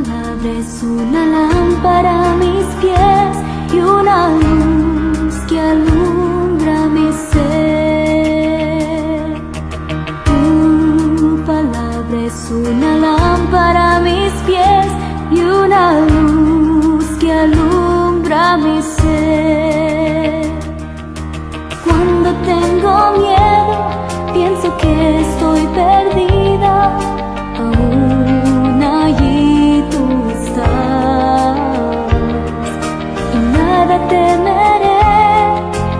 palabra es una lámpara a mis pies y una luz que alumbra mi ser. Tu palabra es una lámpara a mis pies y una luz que alumbra mi ser. Cuando tengo miedo, pienso que estoy perdida, aún allí tú estás, y nada temeré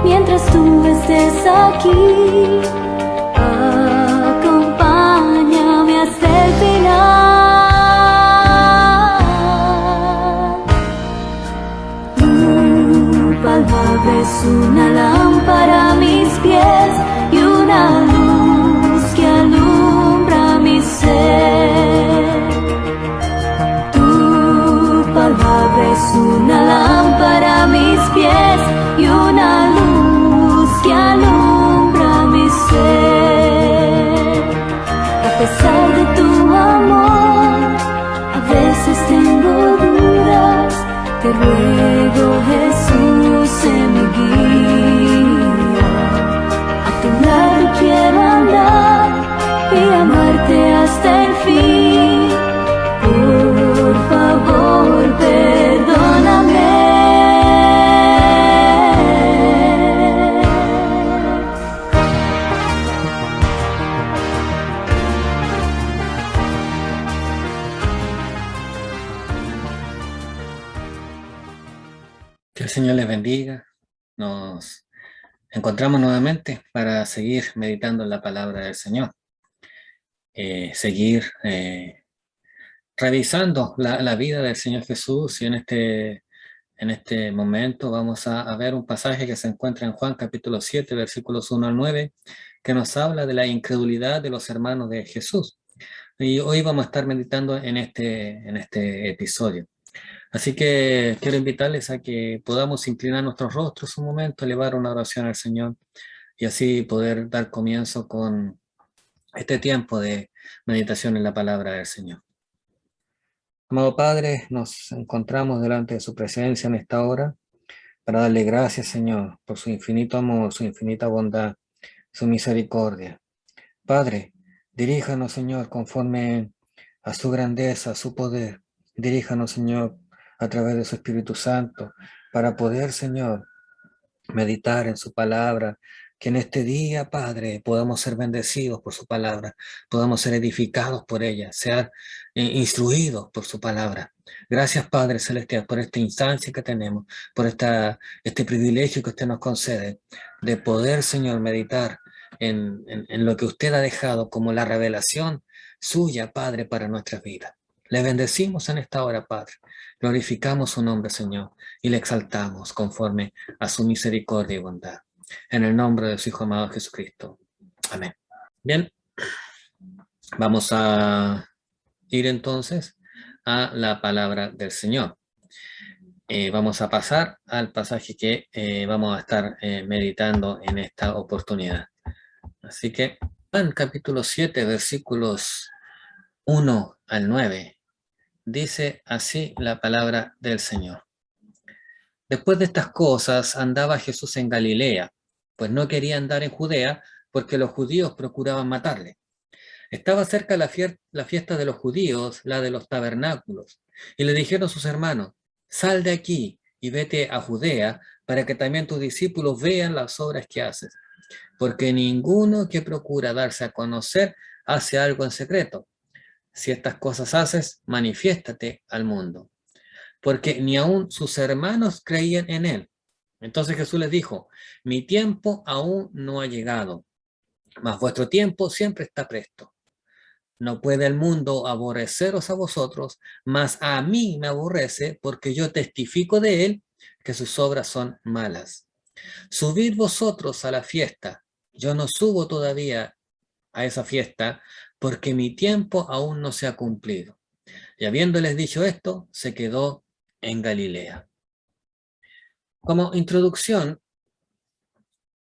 mientras tú estés aquí. Acompáñame hasta el final. Tu palabra es una lámpara a mis pies y una luz que alumbra mi ser. Tu palabra es una lámpara a mis pies y una luz que alumbra mi ser. A pesar de tu amor, a veces tengo dudas. Te ruego, Jesús, sé mi guía. A tu lado quiero andar y amarte hasta el fin. Por favor, perdóname. Que el Señor les bendiga. Nos encontramos nuevamente para seguir meditando en la palabra del Señor. Seguir revisando la vida del Señor Jesús, y en este momento vamos a ver un pasaje que se encuentra en Juan capítulo 7, versículos 1 al 9, que nos habla de la incredulidad de los hermanos de Jesús. Y hoy vamos a estar meditando en este episodio. Así que quiero invitarles a que podamos inclinar nuestros rostros un momento, elevar una oración al Señor y así poder dar comienzo con este tiempo de meditación en la palabra del Señor. Amado Padre, nos encontramos delante de su presencia en esta hora para darle gracias, Señor, por su infinito amor, su infinita bondad, su misericordia. Padre, diríjanos, Señor, conforme a su grandeza, a su poder. Diríjanos, Señor, a través de su Espíritu Santo, para poder, Señor, meditar en su palabra, que en este día, Padre, podamos ser bendecidos por su palabra, podamos ser edificados por ella, ser instruidos por su palabra. Gracias, Padre Celestial, por esta instancia que tenemos, por este privilegio que usted nos concede, de poder, Señor, meditar en lo que usted ha dejado como la revelación suya, Padre, para nuestras vidas. Le bendecimos en esta hora, Padre. Glorificamos su nombre, Señor, y le exaltamos conforme a su misericordia y bondad. En el nombre de su Hijo amado Jesucristo. Amén. Bien, vamos a ir entonces a la palabra del Señor. Vamos a pasar al pasaje que vamos a estar meditando en esta oportunidad. Así que, en capítulo 7, versículos 1 al 9, dice así la palabra del Señor. Después de estas cosas andaba Jesús en Galilea, pues no quería andar en Judea, porque los judíos procuraban matarle. Estaba cerca la fiesta de los judíos, la de los tabernáculos, y le dijeron sus hermanos: sal de aquí y vete a Judea, para que también tus discípulos vean las obras que haces, porque ninguno que procura darse a conocer hace algo en secreto. Si estas cosas haces, manifiéstate al mundo. Porque ni aun sus hermanos creían en él. Entonces Jesús les dijo: mi tiempo aún no ha llegado, mas vuestro tiempo siempre está presto. No puede el mundo aborreceros a vosotros, mas a mí me aborrece, porque yo testifico de él que sus obras son malas. Subid vosotros a la fiesta. Yo no subo todavía a esa fiesta, porque mi tiempo aún no se ha cumplido. Y habiéndoles dicho esto, se quedó en Galilea. Como introducción,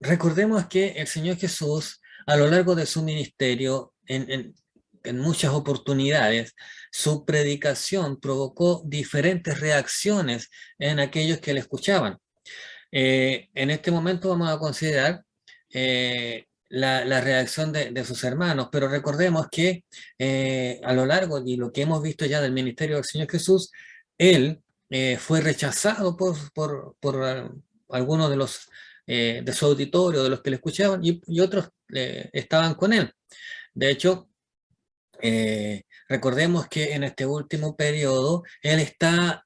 recordemos que el Señor Jesús, a lo largo de su ministerio, en muchas oportunidades, su predicación provocó diferentes reacciones en aquellos que le escuchaban. En este momento vamos a considerar la reacción de sus hermanos, pero recordemos que a lo largo de lo que hemos visto ya del ministerio del Señor Jesús, Él fue rechazado por algunos de los de su auditorio, de los que le escuchaban, y otros estaban con Él. De hecho, recordemos que en este último periodo Él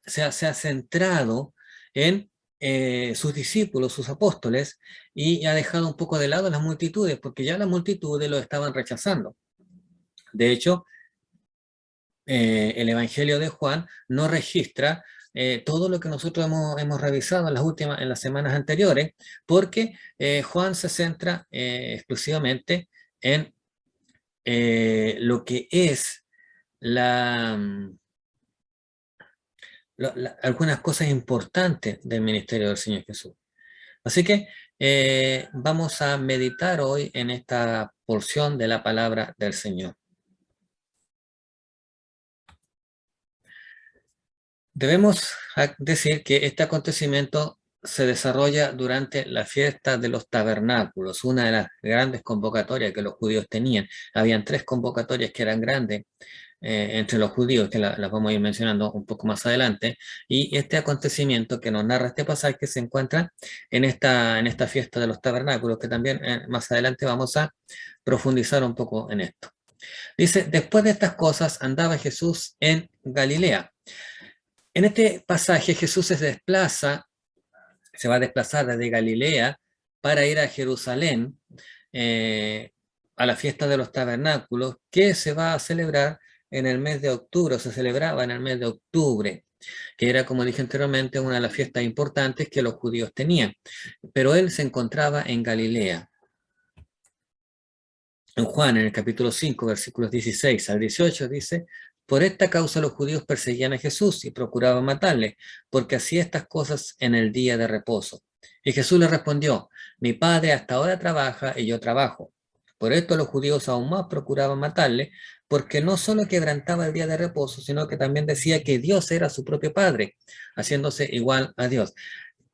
se ha centrado en sus discípulos, sus apóstoles, y ha dejado un poco de lado las multitudes, porque ya las multitudes lo estaban rechazando. De hecho, el Evangelio de Juan no registra todo lo que nosotros hemos revisado en las semanas anteriores, porque Juan se centra exclusivamente en lo que es algunas cosas importantes del ministerio del Señor Jesús. Así que vamos a meditar hoy en esta porción de la palabra del Señor. Debemos decir que este acontecimiento se desarrolla durante la fiesta de los tabernáculos, una de las grandes convocatorias que los judíos tenían. Habían 3 convocatorias que eran grandes entre los judíos, que las vamos a ir mencionando un poco más adelante, y este acontecimiento que nos narra este pasaje se encuentra en esta fiesta de los tabernáculos, que también más adelante vamos a profundizar un poco en esto. Dice, después de estas cosas andaba Jesús en Galilea. En este pasaje Jesús se va a desplazar desde Galilea para ir a Jerusalén, a la fiesta de los tabernáculos, que se va a celebrar en el mes de octubre, o se celebraba en el mes de octubre, que era, como dije anteriormente, una de las fiestas importantes que los judíos tenían. Pero él se encontraba en Galilea. En Juan, en el capítulo 5, versículos 16 al 18, dice, por esta causa los judíos perseguían a Jesús y procuraban matarle, porque hacía estas cosas en el día de reposo. Y Jesús le respondió, mi Padre hasta ahora trabaja y yo trabajo. Por esto los judíos aún más procuraban matarle, porque no solo quebrantaba el día de reposo, sino que también decía que Dios era su propio Padre, haciéndose igual a Dios.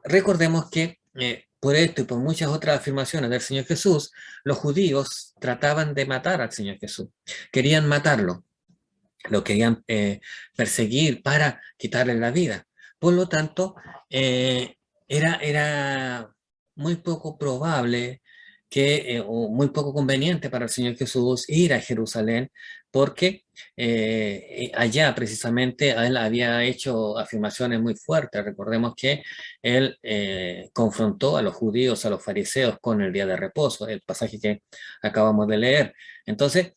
Recordemos que por esto y por muchas otras afirmaciones del Señor Jesús, los judíos trataban de matar al Señor Jesús. Querían matarlo, lo querían perseguir para quitarle la vida. Por lo tanto, era muy poco probable o muy poco conveniente para el Señor Jesús ir a Jerusalén, porque allá precisamente él había hecho afirmaciones muy fuertes. Recordemos que él confrontó a los judíos, a los fariseos con el día de reposo, el pasaje que acabamos de leer. Entonces,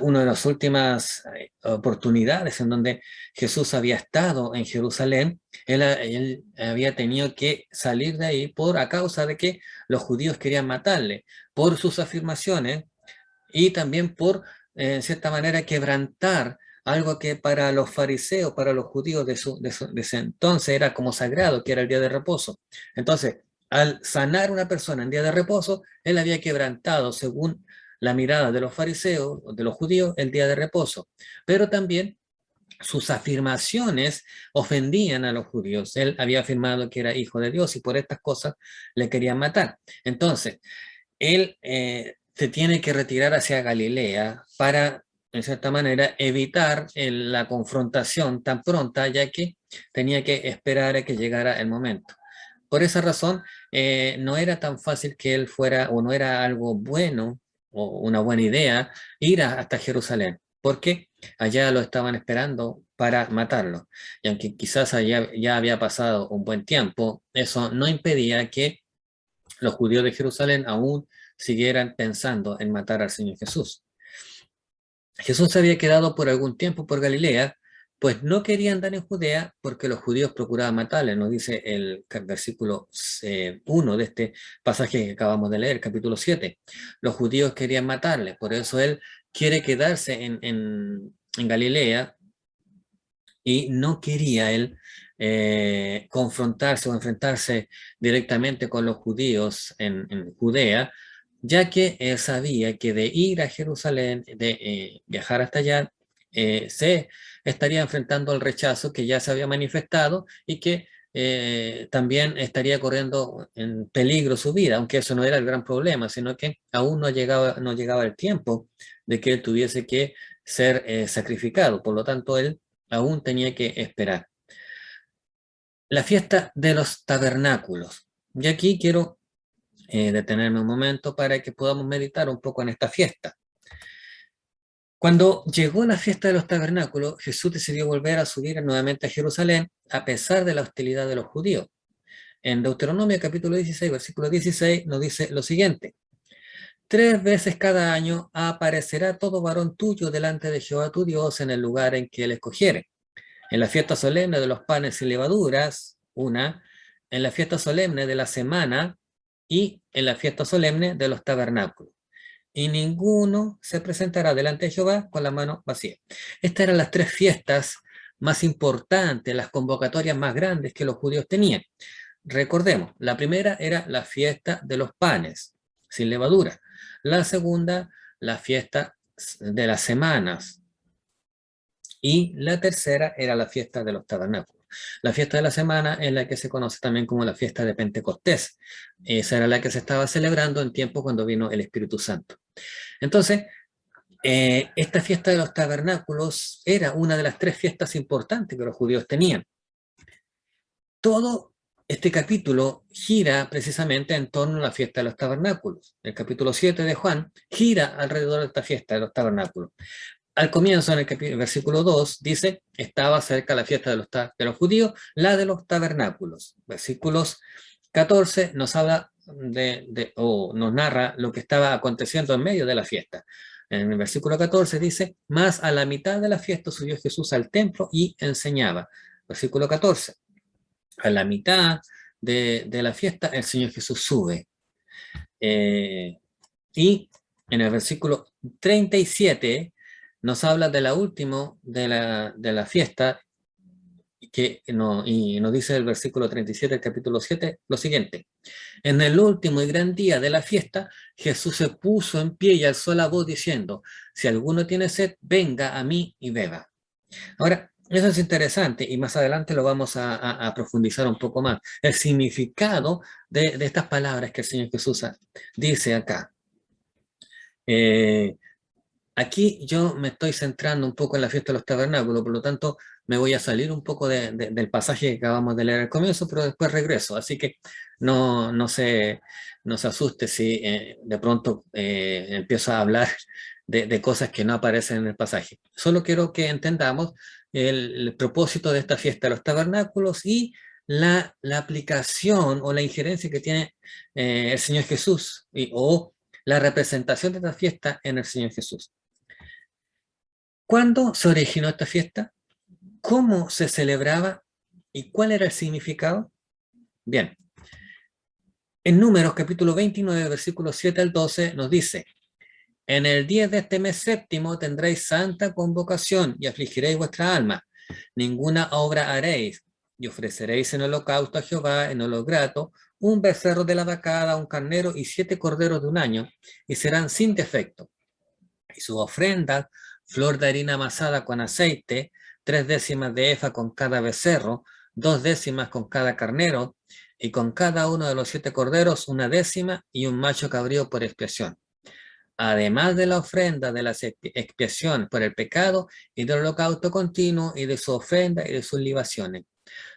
una de las últimas oportunidades en donde Jesús había estado en Jerusalén, él había tenido que salir de ahí a causa de que los judíos querían matarle, por sus afirmaciones y también por, en cierta manera, quebrantar algo que para los fariseos, para los judíos de ese entonces era como sagrado, que era el día de reposo. Entonces, al sanar a una persona en día de reposo, él había quebrantado, según la mirada de los fariseos, de los judíos, el día de reposo. Pero también sus afirmaciones ofendían a los judíos. Él había afirmado que era hijo de Dios y por estas cosas le querían matar. Entonces, él se tiene que retirar hacia Galilea para, en cierta manera, evitar la confrontación tan pronta, ya que tenía que esperar a que llegara el momento. Por esa razón, no era tan fácil que él fuera, o no era algo bueno, o una buena idea, ir hasta Jerusalén, porque allá lo estaban esperando para matarlo. Y aunque quizás allá ya había pasado un buen tiempo, eso no impedía que los judíos de Jerusalén aún siguieran pensando en matar al Señor Jesús. Jesús se había quedado por algún tiempo por Galilea, pues no quería andar en Judea porque los judíos procuraban matarle, nos dice el versículo 1 de este pasaje que acabamos de leer, capítulo 7. Los judíos querían matarle, por eso él quiere quedarse en Galilea y no quería él confrontarse o enfrentarse directamente con los judíos en Judea, ya que él sabía que de ir a Jerusalén, de viajar hasta allá, se estaría enfrentando al rechazo que ya se había manifestado y que también estaría corriendo en peligro su vida, aunque eso no era el gran problema, sino que aún no llegaba el tiempo de que él tuviese que ser sacrificado. Por lo tanto, él aún tenía que esperar. La fiesta de los tabernáculos. Y aquí quiero detenerme un momento para que podamos meditar un poco en esta fiesta. Cuando llegó la fiesta de los tabernáculos, Jesús decidió volver a subir nuevamente a Jerusalén a pesar de la hostilidad de los judíos. En Deuteronomio capítulo 16, versículo 16 nos dice lo siguiente: 3 veces cada año aparecerá todo varón tuyo delante de Jehová tu Dios en el lugar en que él escogiere. En la fiesta solemne de los panes y levaduras, una; en la fiesta solemne de la semana y en la fiesta solemne de los tabernáculos. Y ninguno se presentará delante de Jehová con la mano vacía. Estas eran las 3 fiestas más importantes, las convocatorias más grandes que los judíos tenían. Recordemos, la primera era la fiesta de los panes, sin levadura. La segunda, la fiesta de las semanas. Y la tercera era la fiesta de los tabernáculos. La fiesta de la semana es la que se conoce también como la fiesta de Pentecostés. Esa era la que se estaba celebrando en tiempo cuando vino el Espíritu Santo. Entonces, esta fiesta de los tabernáculos era una de las 3 fiestas importantes que los judíos tenían. Todo este capítulo gira precisamente en torno a la fiesta de los tabernáculos. El capítulo 7 de Juan gira alrededor de esta fiesta de los tabernáculos. Al comienzo, en el versículo 2, dice: estaba cerca la fiesta de los judíos, la de los tabernáculos. Versículos 14 nos habla o nos narra lo que estaba aconteciendo en medio de la fiesta. En el versículo 14 dice: mas a la mitad de la fiesta subió Jesús al templo y enseñaba. Versículo 14. A la mitad de la fiesta el Señor Jesús sube. Y en el versículo 37 nos habla de la última de la fiesta, y nos dice el versículo 37 del capítulo 7 lo siguiente: en el último y gran día de la fiesta, Jesús se puso en pie y alzó la voz diciendo: si alguno tiene sed, venga a mí y beba. Ahora, eso es interesante y más adelante lo vamos a profundizar un poco más. El significado de estas palabras que el Señor Jesús dice acá. Aquí yo me estoy centrando un poco en la fiesta de los tabernáculos, por lo tanto me voy a salir un poco del pasaje que acabamos de leer al comienzo, pero después regreso, así que no se asuste si de pronto empiezo a hablar de cosas que no aparecen en el pasaje. Solo quiero que entendamos el propósito de esta fiesta de los tabernáculos y la aplicación o la injerencia que tiene el Señor Jesús o la representación de esta fiesta en el Señor Jesús. ¿Cuándo se originó esta fiesta? ¿Cómo se celebraba? ¿Y cuál era el significado? Bien, en Números capítulo 29, versículos 7 al 12 nos dice: en el día de este mes séptimo tendréis santa convocación y afligiréis vuestra alma. Ninguna obra haréis y ofreceréis en holocausto a Jehová en olor grato un becerro de la vacada, un carnero y 7 corderos de un año, y serán sin defecto. Y su ofrenda: flor de harina amasada con aceite, 3/10 de efa con cada becerro, 2/10 con cada carnero, y con cada uno de los 7 corderos 1/10 y un macho cabrío por expiación. Además de la ofrenda de la expiación por el pecado y del holocausto continuo y de su ofrenda y de sus libaciones.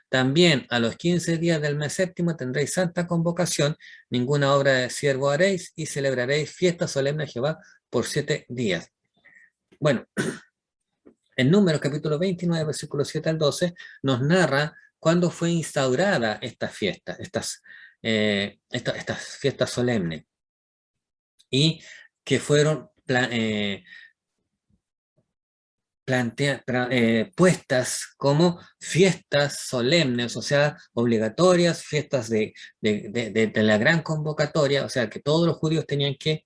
También a los 15 días del mes séptimo tendréis santa convocación, ninguna obra de siervo haréis y celebraréis fiesta solemne a Jehová por 7 días. Bueno, en Números capítulo 29, versículos 7 al 12, nos narra cuándo fue instaurada esta fiesta, estas fiestas solemnes, y que fueron puestas como fiestas solemnes, o sea, obligatorias, fiestas de la gran convocatoria, o sea, que todos los judíos tenían que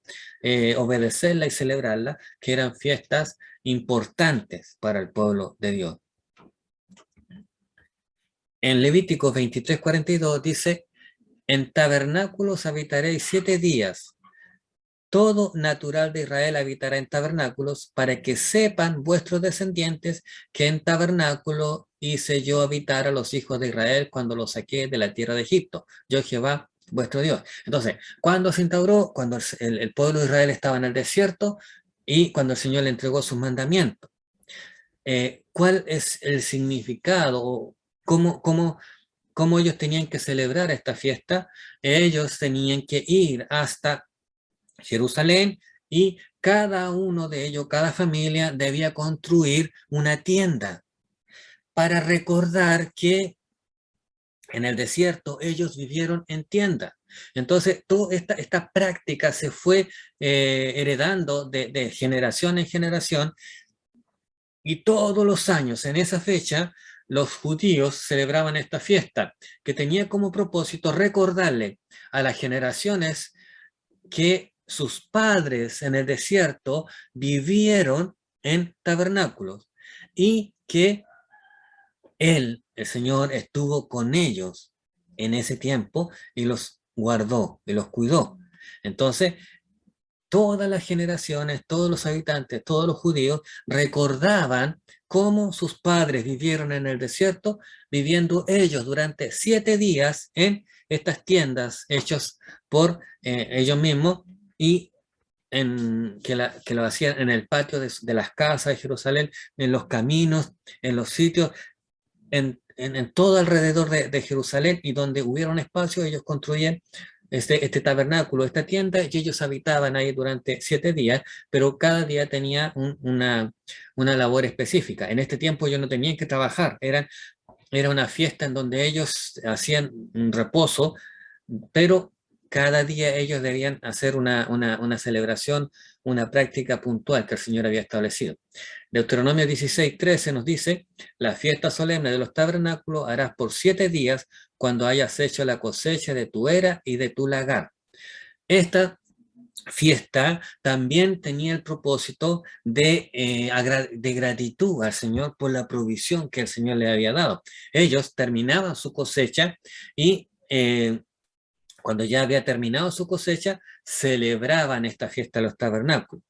obedecerla y celebrarla, que eran fiestas importantes para el pueblo de Dios. En Levítico 23:42 dice: en tabernáculos habitaréis 7 días, todo natural de Israel habitará en tabernáculos, para que sepan vuestros descendientes que en tabernáculo hice yo habitar a los hijos de Israel cuando los saqué de la tierra de Egipto. Yo Jehová, vuestro Dios. Entonces, cuando se instauró, cuando el pueblo de Israel estaba en el desierto y cuando el Señor le entregó sus mandamientos. ¿Cuál es el significado? ¿Cómo ellos tenían que celebrar esta fiesta? Ellos tenían que ir hasta Jerusalén y cada uno de ellos, cada familia debía construir una tienda para recordar que en el desierto ellos vivieron en tienda. Entonces, toda esta práctica se fue heredando de generación en generación, y todos los años en esa fecha los judíos celebraban esta fiesta que tenía como propósito recordarle a las generaciones que sus padres en el desierto vivieron en tabernáculos y que Él, el Señor, estuvo con ellos en ese tiempo y los guardó y los cuidó. Entonces, todas las generaciones, todos los habitantes, todos los judíos recordaban cómo sus padres vivieron en el desierto, viviendo ellos durante 7 días en estas tiendas hechas por ellos mismos y que lo hacían en el patio de las casas de Jerusalén, en los caminos, en los sitios, en todo alrededor de Jerusalén, y donde hubieron espacio, ellos construían este tabernáculo, esta tienda, y ellos habitaban ahí durante 7 días, pero cada día tenía una labor específica. En este tiempo ellos no tenían que trabajar, era una fiesta en donde ellos hacían un reposo, pero cada día ellos debían hacer una celebración, una práctica puntual que el Señor había establecido. Deuteronomio 16:13 nos dice: la fiesta solemne de los tabernáculos harás por 7 días cuando hayas hecho la cosecha de tu era y de tu lagar. Esta fiesta también tenía el propósito de gratitud al Señor por la provisión que el Señor le había dado. Ellos terminaban su cosecha y cuando ya había terminado su cosecha, celebraban esta fiesta de los tabernáculos.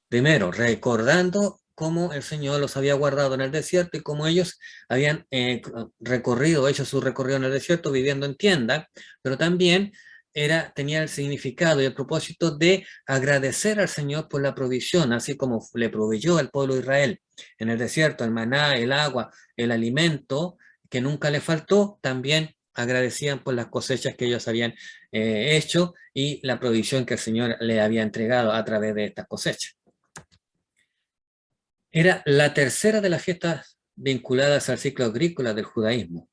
Primero, recordando cómo el Señor los había guardado en el desierto y cómo ellos habían hecho su recorrido en el desierto viviendo en tienda, pero también tenía el significado y el propósito de agradecer al Señor por la provisión, así como le proveyó al pueblo de Israel en el desierto, el maná, el agua, el alimento, que nunca le faltó. También agradecían por las cosechas que ellos habían hecho y la provisión que el Señor le había entregado a través de estas cosechas. Era la tercera de las fiestas vinculadas al ciclo agrícola del judaísmo.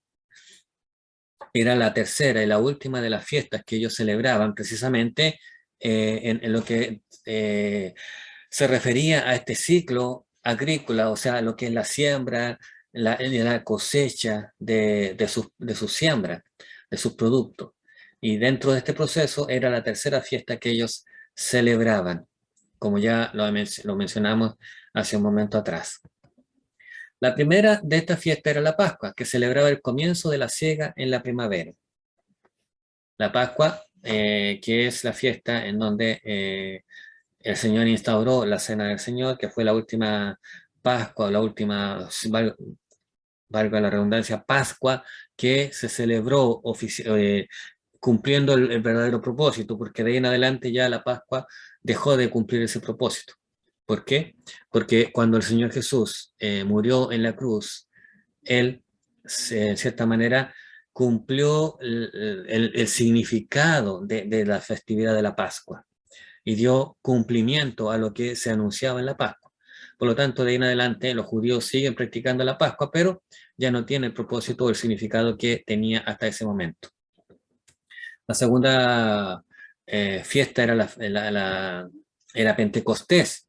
Era la tercera y la última de las fiestas que ellos celebraban precisamente en lo que se refería a este ciclo agrícola, o sea, lo que es la siembra, la cosecha de su siembra, de sus productos. Y dentro de este proceso era la tercera fiesta que ellos celebraban, como ya lo mencionamos hace un momento atrás. La primera de esta fiesta era la Pascua, que celebraba el comienzo de la siega en la primavera. La Pascua, que es la fiesta en donde el Señor instauró la Cena del Señor, que fue la última Pascua, la última, valga la redundancia, Pascua, que se celebró cumpliendo el verdadero propósito, porque de ahí en adelante ya la Pascua dejó de cumplir ese propósito. ¿Por qué? Porque cuando el Señor Jesús murió en la cruz, Él, en cierta manera, cumplió el significado de la festividad de la Pascua y dio cumplimiento a lo que se anunciaba en la Pascua. Por lo tanto, de ahí en adelante los judíos siguen practicando la Pascua, pero ya no tiene el propósito o el significado que tenía hasta ese momento. La segunda fiesta era Pentecostés.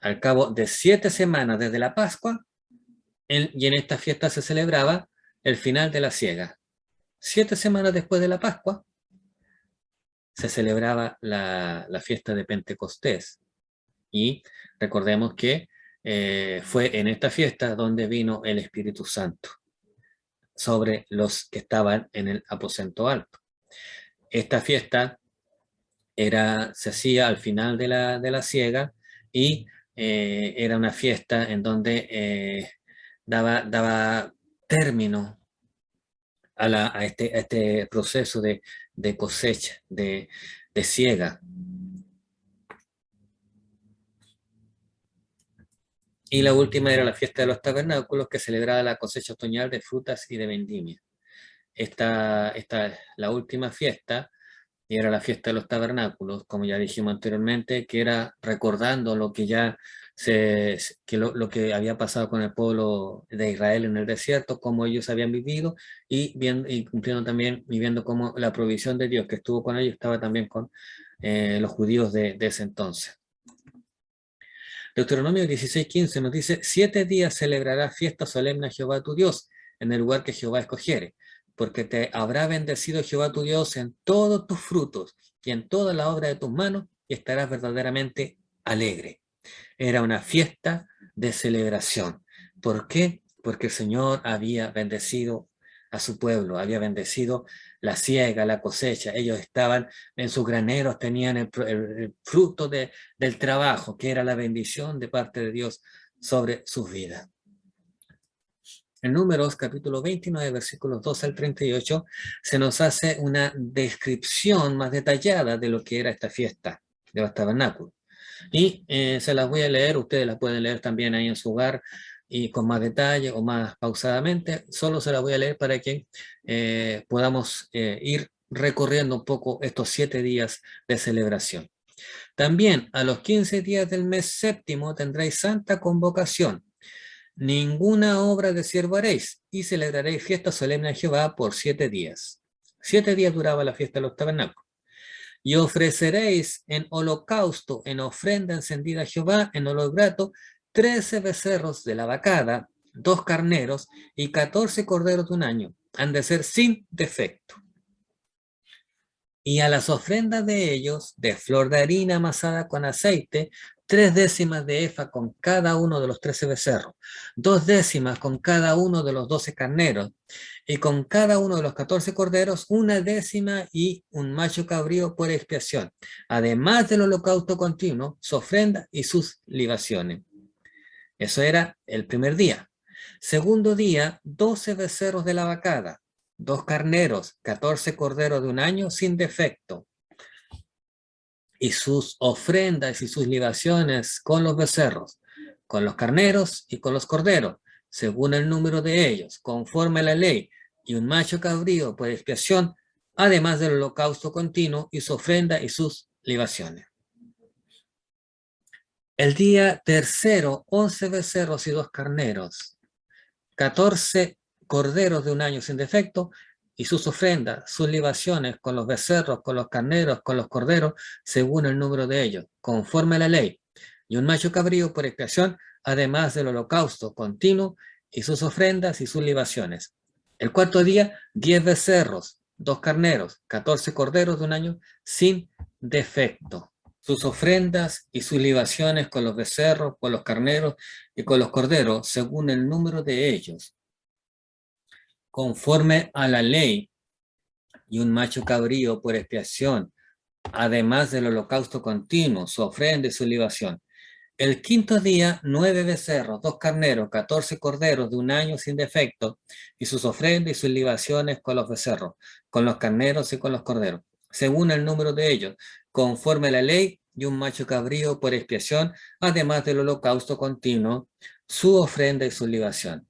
Al cabo de 7 semanas desde la Pascua, y en esta fiesta se celebraba el final de la siega. 7 semanas después de la Pascua, se celebraba la fiesta de Pentecostés. Y recordemos que fue en esta fiesta donde vino el Espíritu Santo sobre los que estaban en el aposento alto. Esta fiesta se hacía al final de la siega y era una fiesta en donde daba término a este proceso de cosecha, de siega. Y la última era la fiesta de los tabernáculos, que celebraba la cosecha otoñal de frutas y de vendimia. Esta es la última fiesta, y era la fiesta de los tabernáculos, como ya dijimos anteriormente, que era recordando lo que lo que había pasado con el pueblo de Israel en el desierto, cómo ellos habían vivido y cumpliendo también, y viendo cómo la provisión de Dios que estuvo con ellos estaba también con los judíos de ese entonces. Deuteronomio 16:15 nos dice: 7 días celebrarás fiesta solemne a Jehová tu Dios en el lugar que Jehová escogiere, porque te habrá bendecido Jehová tu Dios en todos tus frutos y en toda la obra de tus manos, y estarás verdaderamente alegre. Era una fiesta de celebración. ¿Por qué? Porque el Señor había bendecido a su pueblo, había bendecido la siega, la cosecha. Ellos estaban en sus graneros, tenían el fruto del trabajo, que era la bendición de parte de Dios sobre sus vidas. En Números capítulo 29, versículos 2 al 38, se nos hace una descripción más detallada de lo que era esta fiesta de los tabernáculos. Y se las voy a leer, ustedes las pueden leer también ahí en su hogar y con más detalle o más pausadamente. Solo se las voy a leer para que podamos ir recorriendo un poco estos 7 días de celebración. También a los 15 días del mes séptimo tendréis santa convocación. Ninguna obra de siervo haréis, y celebraréis fiesta solemne a Jehová por 7 días. 7 días duraba la fiesta de los tabernáculos. Y ofreceréis en holocausto, en ofrenda encendida a Jehová, en olor grato, 13 becerros de la vacada, 2 carneros y 14 corderos de un año. Han de ser sin defecto. Y a las ofrendas de ellos, de flor de harina amasada con aceite, 3 décimas de efa con cada uno de los 13 becerros, 2 décimas con cada uno de los 12 carneros, y con cada uno de los 14 corderos, 1 décima y un macho cabrío por expiación, además del holocausto continuo, su ofrenda y sus libaciones. Eso era el primer día. Segundo día, 12 becerros de la vacada, 2 carneros, 14 corderos de un año sin defecto, y sus ofrendas y sus libaciones con los becerros, con los carneros y con los corderos, según el número de ellos, conforme a la ley, y un macho cabrío por expiación, además del holocausto continuo y su ofrenda y sus libaciones. El día tercero, 11 becerros y 2 carneros, 14 corderos de un año sin defecto, y sus ofrendas, sus libaciones con los becerros, con los carneros, con los corderos, según el número de ellos, conforme a la ley, y un macho cabrío por expiación, además del holocausto continuo y sus ofrendas y sus libaciones. El cuarto día, 10 becerros, 2 carneros, 14 corderos de un año sin defecto. Sus ofrendas y sus libaciones con los becerros, con los carneros y con los corderos, según el número de ellos, conforme a la ley, y un macho cabrío por expiación, además del holocausto continuo, su ofrenda y su libación. El quinto día, 9 becerros, 2 carneros, 14 corderos de un año sin defecto, y sus ofrendas y sus libaciones con los becerros, con los carneros y con los corderos, según el número de ellos, conforme a la ley, y un macho cabrío por expiación, además del holocausto continuo, su ofrenda y su libación.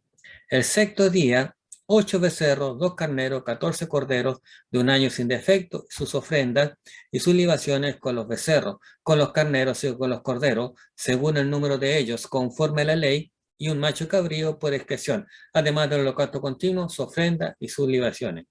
El sexto día, 8 becerros, 2 carneros, 14 corderos de un año sin defecto, sus ofrendas y sus libaciones con los becerros, con los carneros y con los corderos, según el número de ellos, conforme a la ley, y un macho cabrío por expiación, además del holocausto continuo, su ofrenda y sus libaciones.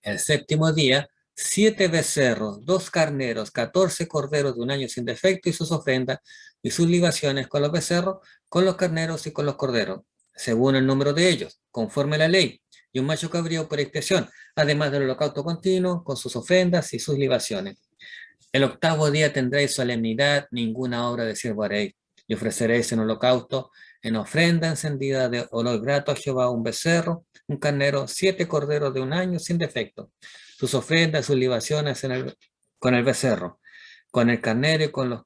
El séptimo día, 7 becerros, 2 carneros, 14 corderos de un año sin defecto y sus ofrendas y sus libaciones con los becerros, con los carneros y con los corderos, según el número de ellos, conforme a la ley, y un macho cabrío por expiación, además del holocausto continuo, con sus ofrendas y sus libaciones. El octavo día tendréis solemnidad, ninguna obra de siervo haréis, y ofreceréis en holocausto, en ofrenda encendida de olor grato a Jehová, un becerro, un carnero, 7 corderos de un año sin defecto. Sus ofrendas, sus libaciones con el becerro, con el carnero y con los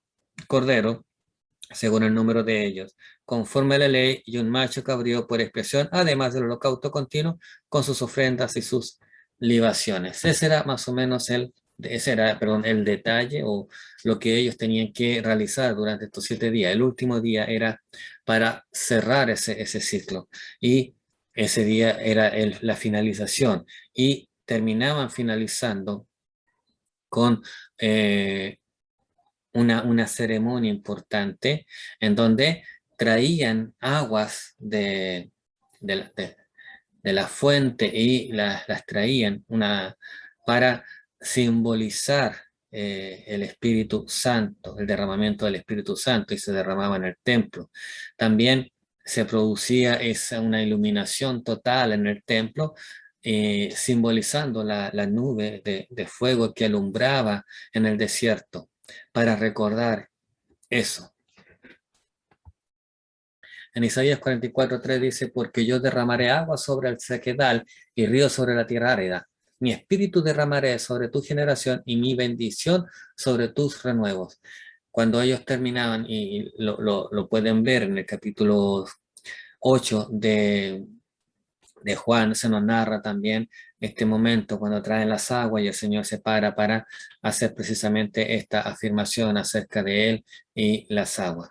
corderos, según el número de ellos, conforme a la ley, y un macho cabrío por expresión, además del holocausto continuo, con sus ofrendas y sus libaciones. Ese era más o menos el detalle o lo que ellos tenían que realizar durante estos 7 días. El último día era para cerrar ese ciclo, y ese día era la finalización, y terminaban finalizando con una ceremonia importante en donde traían aguas de la fuente, y las traían para simbolizar el Espíritu Santo, el derramamiento del Espíritu Santo, y se derramaba en el templo. También se producía una iluminación total en el templo, simbolizando la nube de fuego que alumbraba en el desierto, para recordar eso. En Isaías 44:3 dice: porque yo derramaré agua sobre el sequedal y río sobre la tierra árida. Mi espíritu derramaré sobre tu generación y mi bendición sobre tus renuevos. Cuando ellos terminaban, y lo pueden ver en el capítulo 8 de Juan, se nos narra también este momento cuando traen las aguas y el Señor se para hacer precisamente esta afirmación acerca de Él y las aguas.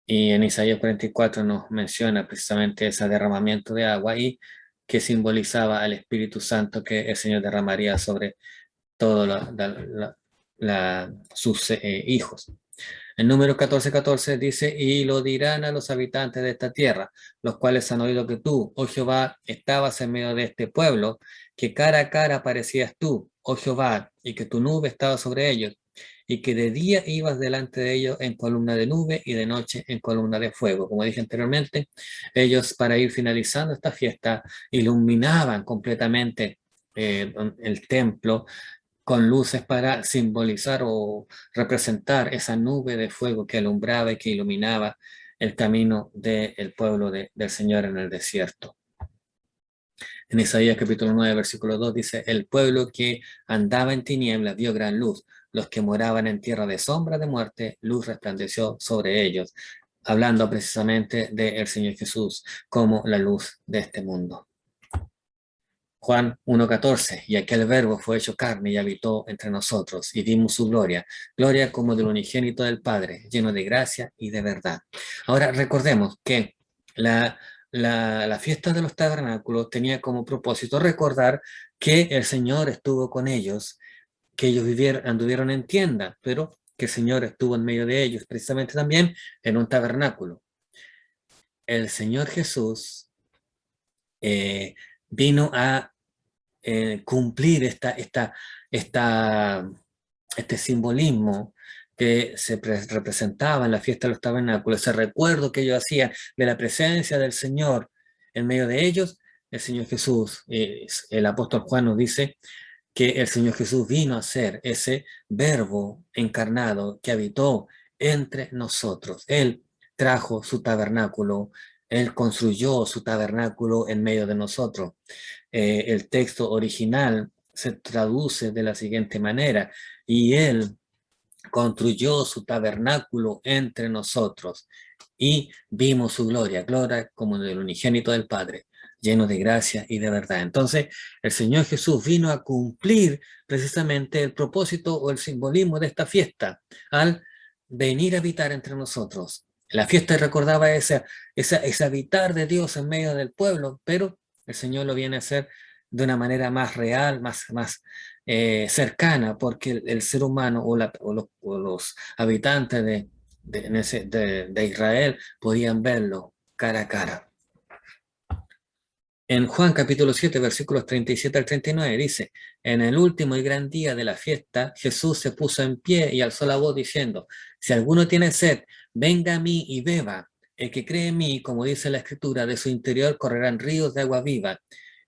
Y en Isaías 44 nos menciona precisamente ese derramamiento de agua, y que simbolizaba al Espíritu Santo que el Señor derramaría sobre todos sus hijos. El número 14:14 dice: y lo dirán a los habitantes de esta tierra, los cuales han oído que tú, oh Jehová, estabas en medio de este pueblo, que cara a cara aparecías tú, oh Jehová, y que tu nube estaba sobre ellos, y que de día ibas delante de ellos en columna de nube y de noche en columna de fuego. Como dije anteriormente, ellos, para ir finalizando esta fiesta, iluminaban completamente el templo con luces para simbolizar o representar esa nube de fuego que alumbraba y que iluminaba el camino del pueblo del Señor en el desierto. En Isaías capítulo 9, versículo 2 dice: el pueblo que andaba en tinieblas vio gran luz, los que moraban en tierra de sombra de muerte, luz resplandeció sobre ellos, hablando precisamente del Señor Jesús como la luz de este mundo. Juan 1:14: y aquel verbo fue hecho carne y habitó entre nosotros, y vimos su gloria, gloria como del unigénito del Padre, lleno de gracia y de verdad. Ahora recordemos que la fiesta de los tabernáculos tenía como propósito recordar que el Señor estuvo con ellos, que ellos anduvieron en tienda, pero que el Señor estuvo en medio de ellos, precisamente también en un tabernáculo. El Señor Jesús vino a cumplir este simbolismo que se representaba en la fiesta de los tabernáculos, ese recuerdo que ellos hacían de la presencia del Señor en medio de ellos. El Señor Jesús, el apóstol Juan nos dice que el Señor Jesús vino a ser ese verbo encarnado que habitó entre nosotros. Él trajo su tabernáculo, Él construyó su tabernáculo en medio de nosotros. El texto original se traduce de la siguiente manera: y Él construyó su tabernáculo entre nosotros, y vimos su gloria, gloria como del unigénito del Padre, lleno de gracia y de verdad. Entonces, el Señor Jesús vino a cumplir precisamente el propósito o el simbolismo de esta fiesta, al venir a habitar entre nosotros. La fiesta recordaba ese habitar de Dios en medio del pueblo, pero el Señor lo viene a hacer de una manera más real, más cercana, porque el ser humano o los habitantes de Israel podían verlo cara a cara. En Juan capítulo 7, versículos 37 al 39 dice: en el último y gran día de la fiesta, Jesús se puso en pie y alzó la voz diciendo: si alguno tiene sed, venga a mí y beba. El que cree en mí, como dice la Escritura, de su interior correrán ríos de agua viva.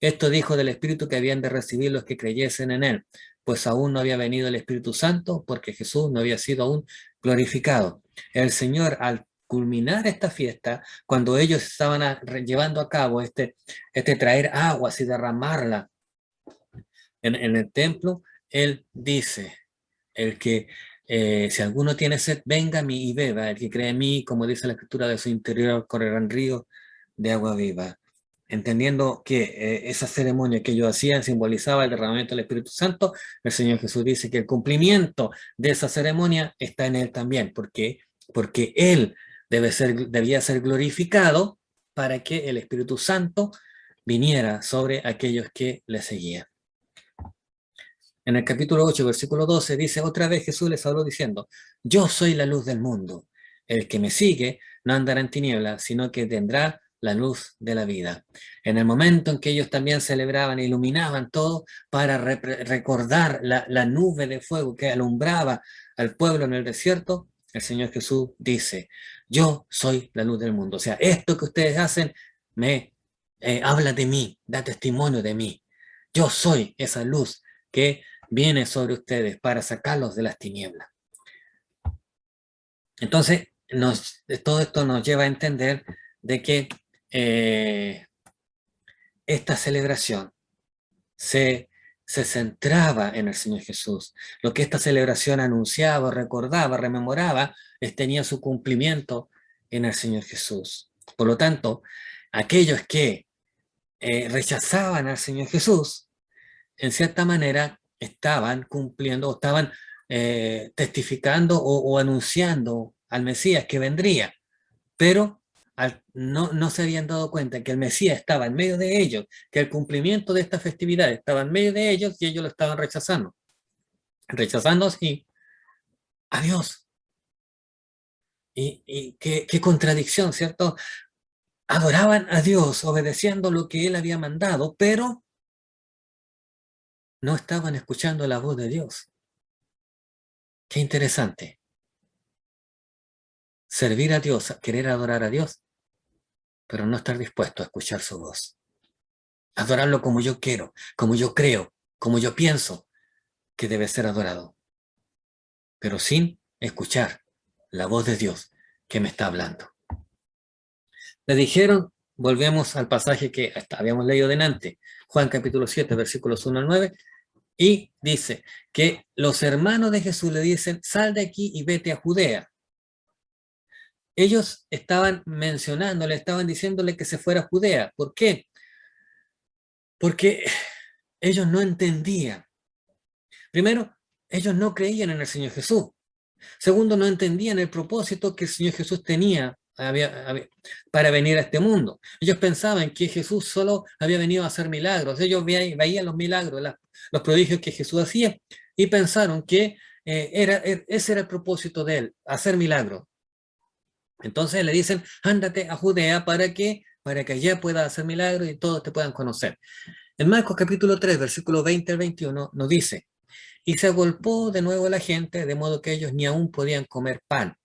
Esto dijo del Espíritu que habían de recibir los que creyesen en él, pues aún no había venido el Espíritu Santo, porque Jesús no había sido aún glorificado. El Señor, al culminar esta fiesta, cuando ellos estaban llevando a cabo este traer aguas y derramarla en el templo, Él dice, el que si alguno tiene sed, venga a mí y beba. El que cree en mí, como dice la Escritura, de su interior correrán ríos de agua viva. Entendiendo que esa ceremonia que ellos hacían simbolizaba el derramamiento del Espíritu Santo, el Señor Jesús dice que el cumplimiento de esa ceremonia está en Él también. ¿Por qué? Porque Él debía ser glorificado para que el Espíritu Santo viniera sobre aquellos que le seguían. En el capítulo 8, versículo 12, dice, otra vez Jesús les habló diciendo, yo soy la luz del mundo. El que me sigue no andará en tinieblas, sino que tendrá la luz de la vida. En el momento en que ellos también celebraban e iluminaban todo para recordar la nube de fuego que alumbraba al pueblo en el desierto, el Señor Jesús dice, yo soy la luz del mundo. O sea, esto que ustedes hacen me habla de mí, da testimonio de mí. Yo soy esa luz que viene sobre ustedes para sacarlos de las tinieblas. Entonces, todo esto nos lleva a entender de que esta celebración se centraba en el Señor Jesús. Lo que esta celebración anunciaba, recordaba, rememoraba, tenía su cumplimiento en el Señor Jesús. Por lo tanto, aquellos que rechazaban al Señor Jesús, en cierta manera estaban cumpliendo, o estaban testificando o anunciando al Mesías que vendría, pero no se habían dado cuenta que el Mesías estaba en medio de ellos, que el cumplimiento de esta festividad estaba en medio de ellos y ellos lo estaban rechazando así a Dios. Y qué contradicción, ¿cierto? Adoraban a Dios obedeciendo lo que Él había mandado, pero no estaban escuchando la voz de Dios. Qué interesante. Servir a Dios, querer adorar a Dios, pero no estar dispuesto a escuchar su voz. Adorarlo como yo quiero, como yo creo, como yo pienso que debe ser adorado, pero sin escuchar la voz de Dios que me está hablando. Le dijeron, volvemos al pasaje que habíamos leído delante, Juan capítulo 7, versículos 1 al 9, y dice que los hermanos de Jesús le dicen, sal de aquí y vete a Judea. Ellos estaban mencionándole, estaban diciéndole que se fuera a Judea. ¿Por qué? Porque ellos no entendían. Primero, ellos no creían en el Señor Jesús. Segundo, no entendían el propósito que el Señor Jesús tenía para venir a este mundo. Ellos pensaban que Jesús solo había venido a hacer milagros. Ellos veían los milagros, los prodigios que Jesús hacía y pensaron que ese era el propósito de él, hacer milagros. Entonces le dicen, ándate a Judea para que allá puedas hacer milagros y todos te puedan conocer. En Marcos capítulo 3, versículo 20 al 21 nos dice, y se agolpó de nuevo la gente, de modo que ellos ni aún podían comer pan.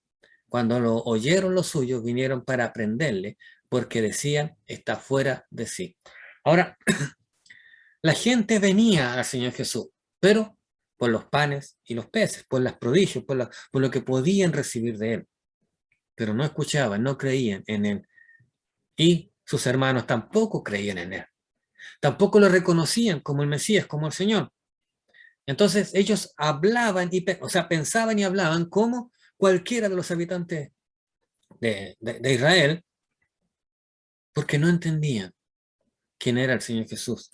Cuando lo oyeron los suyos, vinieron para prenderle, porque decían, está fuera de sí. Ahora, la gente venía al Señor Jesús, pero por los panes y los peces, por los prodigios, por lo que podían recibir de él. Pero no escuchaban, no creían en él. Y sus hermanos tampoco creían en él. Tampoco lo reconocían como el Mesías, como el Señor. Entonces ellos hablaban, pensaban y hablaban como cualquiera de los habitantes de Israel, porque no entendían quién era el Señor Jesús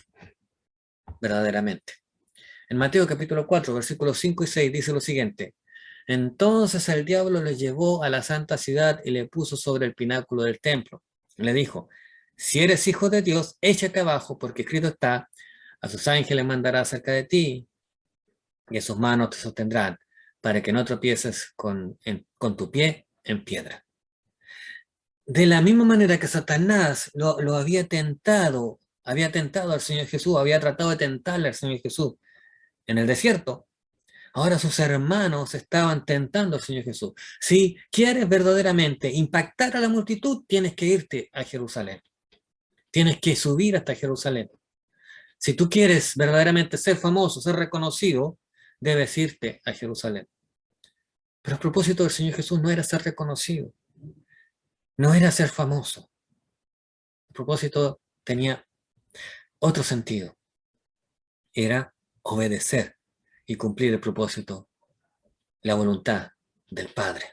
verdaderamente. En Mateo capítulo 4, versículos 5 y 6 dice lo siguiente, entonces el diablo le llevó a la santa ciudad y le puso sobre el pináculo del templo. Le dijo, si eres hijo de Dios, échate abajo, porque escrito está, a sus ángeles mandará cerca de ti, y en sus manos te sostendrán, para que no tropieces con tu pie en piedra. De la misma manera que Satanás lo había tentado al Señor Jesús, había tratado de tentarle al Señor Jesús en el desierto, ahora sus hermanos estaban tentando al Señor Jesús. Si quieres verdaderamente impactar a la multitud, tienes que irte a Jerusalén. Tienes que subir hasta Jerusalén. Si tú quieres verdaderamente ser famoso, ser reconocido, debes irte a Jerusalén. Pero el propósito del Señor Jesús no era ser reconocido, no era ser famoso. El propósito tenía otro sentido. Era obedecer y cumplir el propósito, la voluntad del Padre.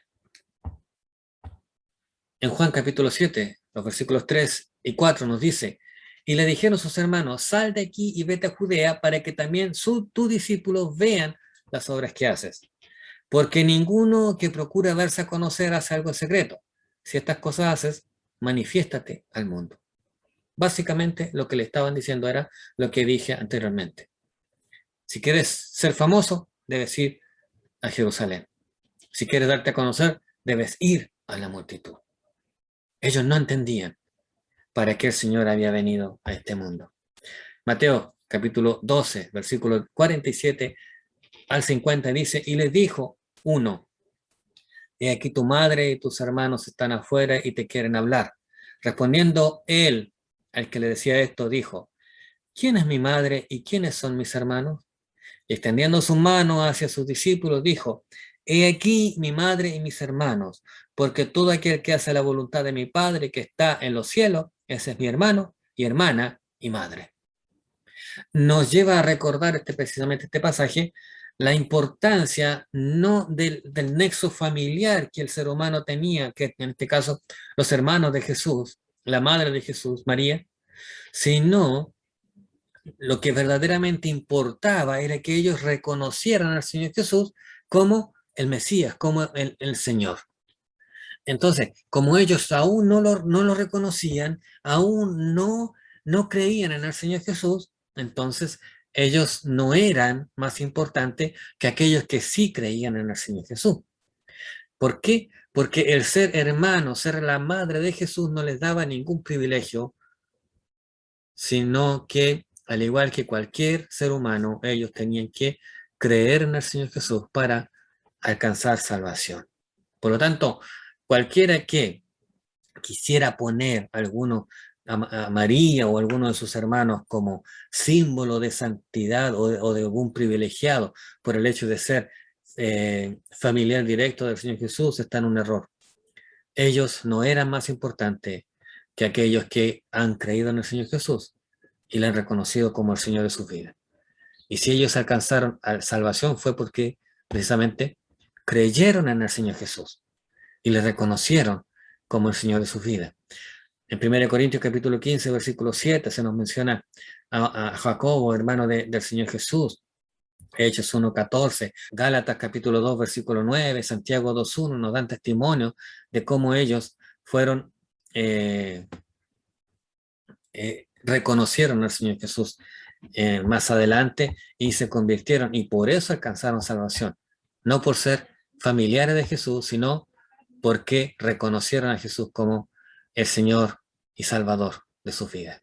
En Juan capítulo 7, los versículos 3 y 4 nos dice, y le dijeron sus hermanos, sal de aquí y vete a Judea para que también tus discípulos vean las obras que haces. Porque ninguno que procura darse a conocer hace algo en secreto. Si estas cosas haces, manifiéstate al mundo. Básicamente lo que le estaban diciendo era lo que dije anteriormente. Si quieres ser famoso, debes ir a Jerusalén. Si quieres darte a conocer, debes ir a la multitud. Ellos no entendían para qué el Señor había venido a este mundo. Mateo capítulo 12, versículo 47 al 50 dice, y les dijo uno, he aquí tu madre y tus hermanos están afuera y te quieren hablar. Respondiendo él, al que le decía esto, dijo, ¿quién es mi madre y quiénes son mis hermanos? Y extendiendo su mano hacia sus discípulos, dijo, he aquí mi madre y mis hermanos, porque todo aquel que hace la voluntad de mi Padre que está en los cielos, ese es mi hermano y hermana y madre. Nos lleva a recordar precisamente este pasaje, la importancia no del nexo familiar que el ser humano tenía, que en este caso los hermanos de Jesús, la madre de Jesús, María, sino lo que verdaderamente importaba era que ellos reconocieran al Señor Jesús como el Mesías, como el Señor. Entonces, como ellos aún no lo reconocían, aún no creían en el Señor Jesús, entonces ellos no eran más importantes que aquellos que sí creían en el Señor Jesús. ¿Por qué? Porque el ser hermano, ser la madre de Jesús no les daba ningún privilegio, sino que, al igual que cualquier ser humano, ellos tenían que creer en el Señor Jesús para alcanzar salvación. Por lo tanto, cualquiera que quisiera poner a María o alguno de sus hermanos como símbolo de santidad o de algún privilegiado por el hecho de ser familiar directo del Señor Jesús, está en un error. Ellos no eran más importantes que aquellos que han creído en el Señor Jesús y le han reconocido como el Señor de sus vidas. Y si ellos alcanzaron salvación fue porque precisamente creyeron en el Señor Jesús y le reconocieron como el Señor de sus vidas. En 1 Corintios capítulo 15, versículo 7 se nos menciona a Jacobo, hermano del Señor Jesús. Hechos 1:14, Gálatas capítulo 2, versículo 9, Santiago 2:1 nos dan testimonio de cómo ellos fueron, reconocieron al Señor Jesús más adelante y se convirtieron y por eso alcanzaron salvación. No por ser familiares de Jesús, sino porque reconocieron a Jesús como el Señor y Salvador de sus vidas.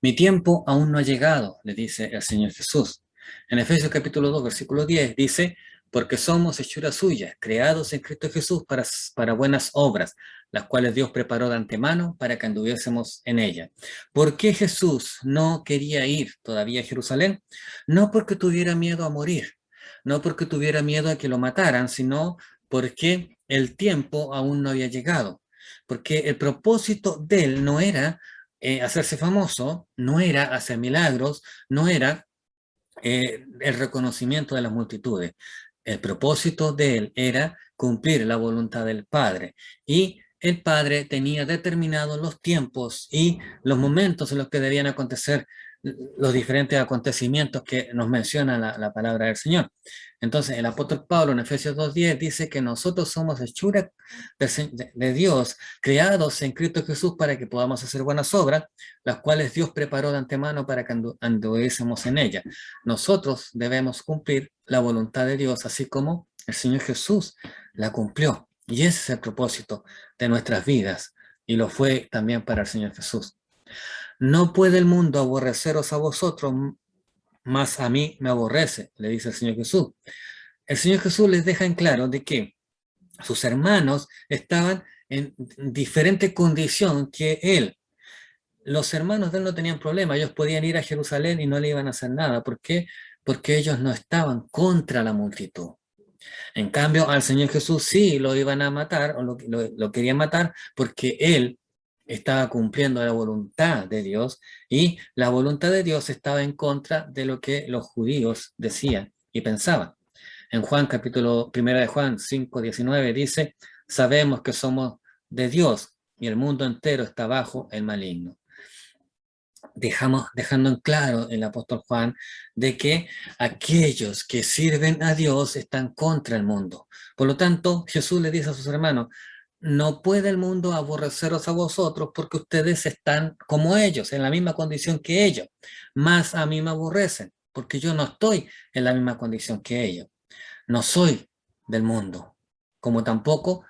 Mi tiempo aún no ha llegado, le dice el Señor Jesús. En Efesios capítulo 2, versículo 10 dice, porque somos hechura suya, creados en Cristo Jesús para buenas obras, las cuales Dios preparó de antemano para que anduviésemos en ella. ¿Por qué Jesús no quería ir todavía a Jerusalén? No porque tuviera miedo a morir, no porque tuviera miedo a que lo mataran, sino porque el tiempo aún no había llegado. Porque el propósito de él no era hacerse famoso, no era hacer milagros, no era el reconocimiento de las multitudes. El propósito de él era cumplir la voluntad del Padre. Y el Padre tenía determinados los tiempos y los momentos en los que debían acontecer los diferentes acontecimientos que nos menciona la palabra del Señor. Entonces, el apóstol Pablo en Efesios 2:10 dice que nosotros somos hechura de Dios, creados en Cristo Jesús para que podamos hacer buenas obras, las cuales Dios preparó de antemano para que anduviésemos en ellas. Nosotros debemos cumplir la voluntad de Dios, así como el Señor Jesús la cumplió. Y ese es el propósito de nuestras vidas, y lo fue también para el Señor Jesús. No puede el mundo aborreceros a vosotros, mas a mí me aborrece, le dice el Señor Jesús. El Señor Jesús les deja en claro de que sus hermanos estaban en diferente condición que él. Los hermanos de él no tenían problema, ellos podían ir a Jerusalén y no le iban a hacer nada. ¿Por qué? Porque ellos no estaban contra la multitud. En cambio, al Señor Jesús sí lo iban a matar, o lo querían matar, porque él estaba cumpliendo la voluntad de Dios, y la voluntad de Dios estaba en contra de lo que los judíos decían y pensaban. En Juan capítulo 1 de Juan 5:19 dice, sabemos que somos de Dios y el mundo entero está bajo el maligno. Dejando en claro el apóstol Juan de que aquellos que sirven a Dios están contra el mundo. Por lo tanto, Jesús le dice a sus hermanos, no puede el mundo aborreceros a vosotros porque ustedes están como ellos, en la misma condición que ellos. Más a mí me aborrecen porque yo no estoy en la misma condición que ellos. No soy del mundo, como tampoco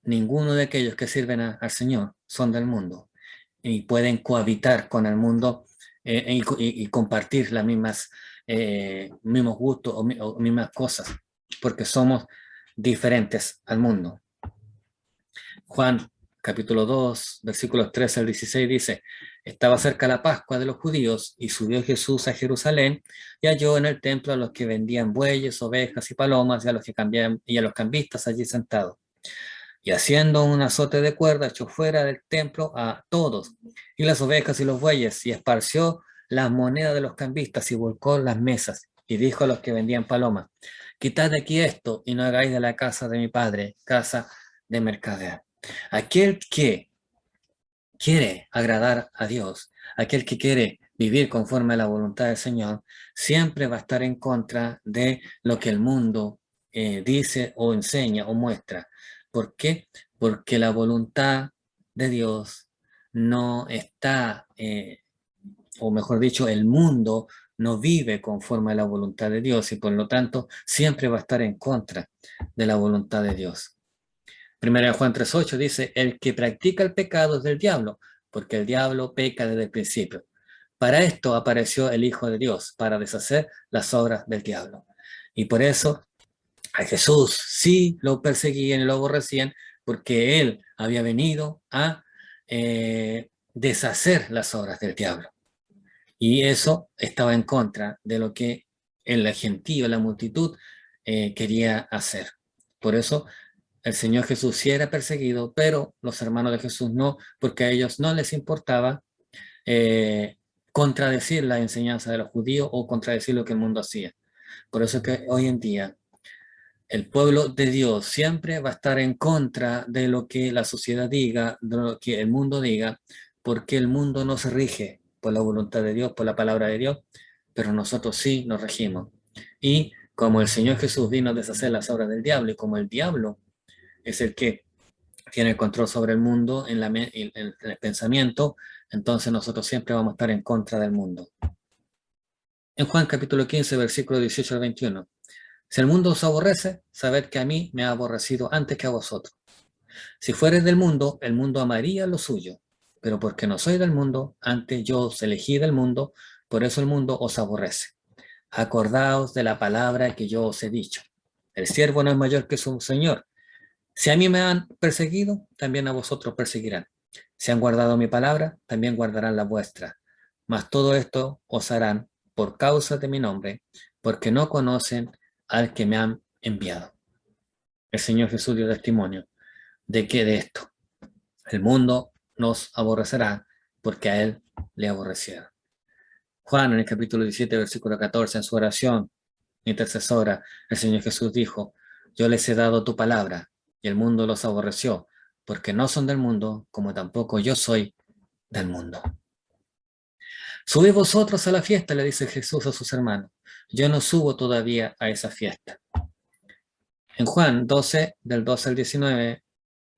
ninguno de aquellos que sirven al Señor son del mundo y pueden cohabitar con el mundo y compartir las mismos gustos o mismas cosas, porque somos diferentes al mundo. Juan capítulo 2, versículos 13 al 16 dice, estaba cerca la Pascua de los judíos y subió Jesús a Jerusalén y halló en el templo a los que vendían bueyes, ovejas y palomas y a los cambistas allí sentados. Y haciendo un azote de cuerda echó fuera del templo a todos, y las ovejas y los bueyes, y esparció las monedas de los cambistas y volcó las mesas, y dijo a los que vendían palomas, quitad de aquí esto, y no hagáis de la casa de mi padre casa de mercader. Aquel que quiere agradar a Dios, aquel que quiere vivir conforme a la voluntad del Señor, siempre va a estar en contra de lo que el mundo dice o enseña o muestra. ¿Por qué? Porque la voluntad de Dios no está, o mejor dicho, el mundo no vive conforme a la voluntad de Dios y por lo tanto siempre va a estar en contra de la voluntad de Dios. Primera de Juan 3:8 dice, el que practica el pecado es del diablo, porque el diablo peca desde el principio. Para esto apareció el Hijo de Dios, para deshacer las obras del diablo. Y por eso a Jesús sí lo perseguían y lo aborrecían, porque él había venido a deshacer las obras del diablo. Y eso estaba en contra de lo que el gentío, la multitud, quería hacer. Por eso el Señor Jesús sí era perseguido, pero los hermanos de Jesús no, porque a ellos no les importaba contradecir la enseñanza de los judíos o contradecir lo que el mundo hacía. Por eso es que hoy en día el pueblo de Dios siempre va a estar en contra de lo que la sociedad diga, de lo que el mundo diga, porque el mundo no se rige por la voluntad de Dios, por la palabra de Dios, pero nosotros sí nos regimos. Y como el Señor Jesús vino a deshacer las obras del diablo, y como el diablo es el que tiene el control sobre el mundo en el pensamiento, entonces nosotros siempre vamos a estar en contra del mundo. En Juan capítulo 15, versículo 18 al 21. Si el mundo os aborrece, sabed que a mí me ha aborrecido antes que a vosotros. Si fueres del mundo, el mundo amaría lo suyo, pero porque no soy del mundo, antes yo os elegí del mundo, por eso el mundo os aborrece. Acordaos de la palabra que yo os he dicho. El siervo no es mayor que su señor. Si a mí me han perseguido, también a vosotros perseguirán. Si han guardado mi palabra, también guardarán la vuestra. Mas todo esto os harán por causa de mi nombre, porque no conocen al que me han enviado. El Señor Jesús dio testimonio de que de esto el mundo nos aborrecerá porque a él le aborrecieron. Juan en el capítulo 17, versículo 14, en su oración intercesora, el Señor Jesús dijo, yo les he dado tu palabra y el mundo los aborreció porque no son del mundo como tampoco yo soy del mundo. Subid vosotros a la fiesta, le dice Jesús a sus hermanos. Yo no subo todavía a esa fiesta. En Juan 12, del 12 al 19,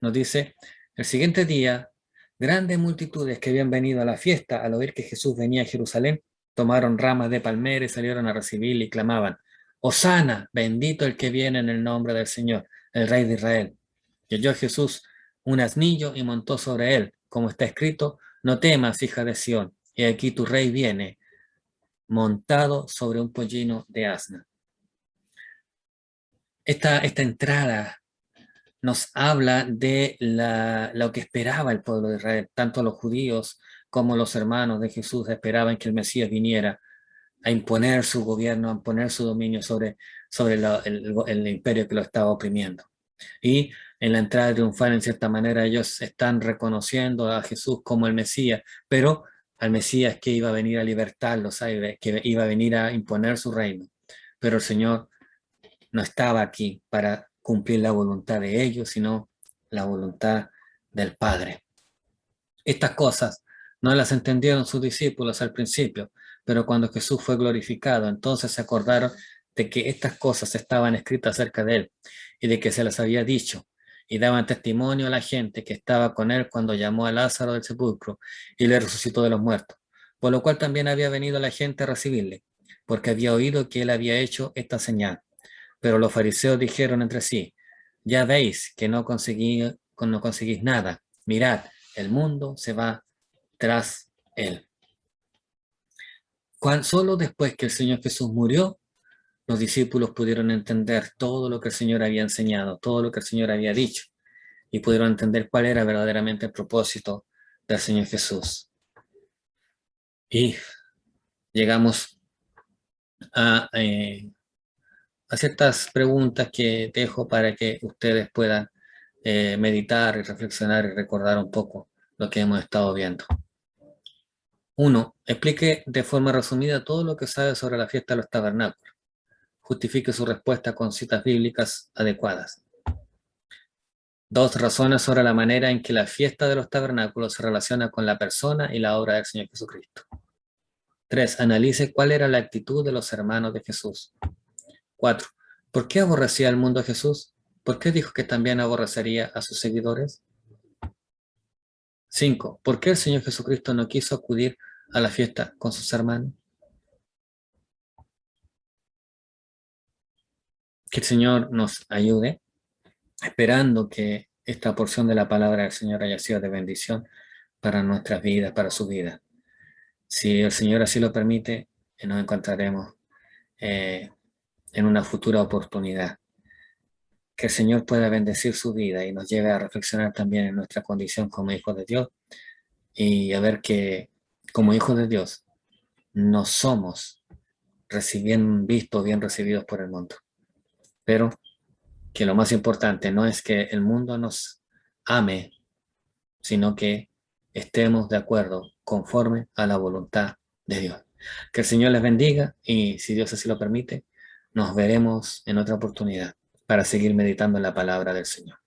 nos dice, el siguiente día, grandes multitudes que habían venido a la fiesta al oír que Jesús venía a Jerusalén, tomaron ramas de palmera y salieron a recibirle y clamaban, Hosana, bendito el que viene en el nombre del Señor, el Rey de Israel. Y oyó Jesús un asnillo y montó sobre él, como está escrito, no temas, hija de Sión, y aquí tu rey viene, montado sobre un pollino de asna. Esta entrada nos habla de lo que esperaba el pueblo de Israel. Tanto los judíos como los hermanos de Jesús esperaban que el Mesías viniera a imponer su gobierno, a imponer su dominio sobre el imperio que lo estaba oprimiendo. Y en la entrada triunfal, en cierta manera, ellos están reconociendo a Jesús como el Mesías, pero al Mesías que iba a venir a libertarlos, que iba a venir a imponer su reino. Pero el Señor no estaba aquí para cumplir la voluntad de ellos, sino la voluntad del Padre. Estas cosas no las entendieron sus discípulos al principio, pero cuando Jesús fue glorificado, entonces se acordaron de que estas cosas estaban escritas acerca de él y de que se las había dicho, y daban testimonio a la gente que estaba con él cuando llamó a Lázaro del sepulcro y le resucitó de los muertos, por lo cual también había venido la gente a recibirle, porque había oído que él había hecho esta señal. Pero los fariseos dijeron entre sí: ya veis que no conseguís nada, mirad, el mundo se va tras él. Solo después que el Señor Jesús murió, los discípulos pudieron entender todo lo que el Señor había enseñado, todo lo que el Señor había dicho, y pudieron entender cuál era verdaderamente el propósito del Señor Jesús. Y llegamos a ciertas preguntas que dejo para que ustedes puedan meditar y reflexionar y recordar un poco lo que hemos estado viendo. 1. Explique de forma resumida todo lo que sabe sobre la fiesta de los tabernáculos. Justifique su respuesta con citas bíblicas adecuadas. 2. Razona sobre la manera en que la fiesta de los tabernáculos se relaciona con la persona y la obra del Señor Jesucristo. 3. Analice cuál era la actitud de los hermanos de Jesús. 4. ¿Por qué aborrecía al mundo a Jesús? ¿Por qué dijo que también aborrecería a sus seguidores? 5. ¿Por qué el Señor Jesucristo no quiso acudir a la fiesta con sus hermanos? Que el Señor nos ayude, esperando que esta porción de la palabra del Señor haya sido de bendición para nuestras vidas, para su vida. Si el Señor así lo permite, nos encontraremos en una futura oportunidad. Que el Señor pueda bendecir su vida y nos lleve a reflexionar también en nuestra condición como hijos de Dios y a ver que como hijos de Dios no somos bien recibidos por el mundo. Pero que lo más importante no es que el mundo nos ame, sino que estemos de acuerdo conforme a la voluntad de Dios. Que el Señor les bendiga y si Dios así lo permite, nos veremos en otra oportunidad para seguir meditando en la palabra del Señor.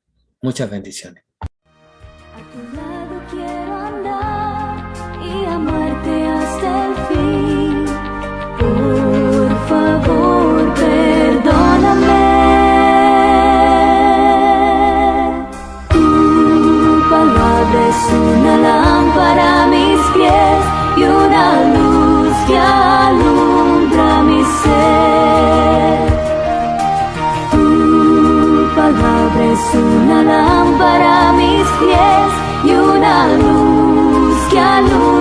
Muchas bendiciones. A tu lado quiero andar y amarte hasta el fin. Por favor, perdóname. Tu palabra es una lámpara a mis pies y una luz que alumbra mi ser. Tu palabra es una lámpara a mis pies y una luz que alumbra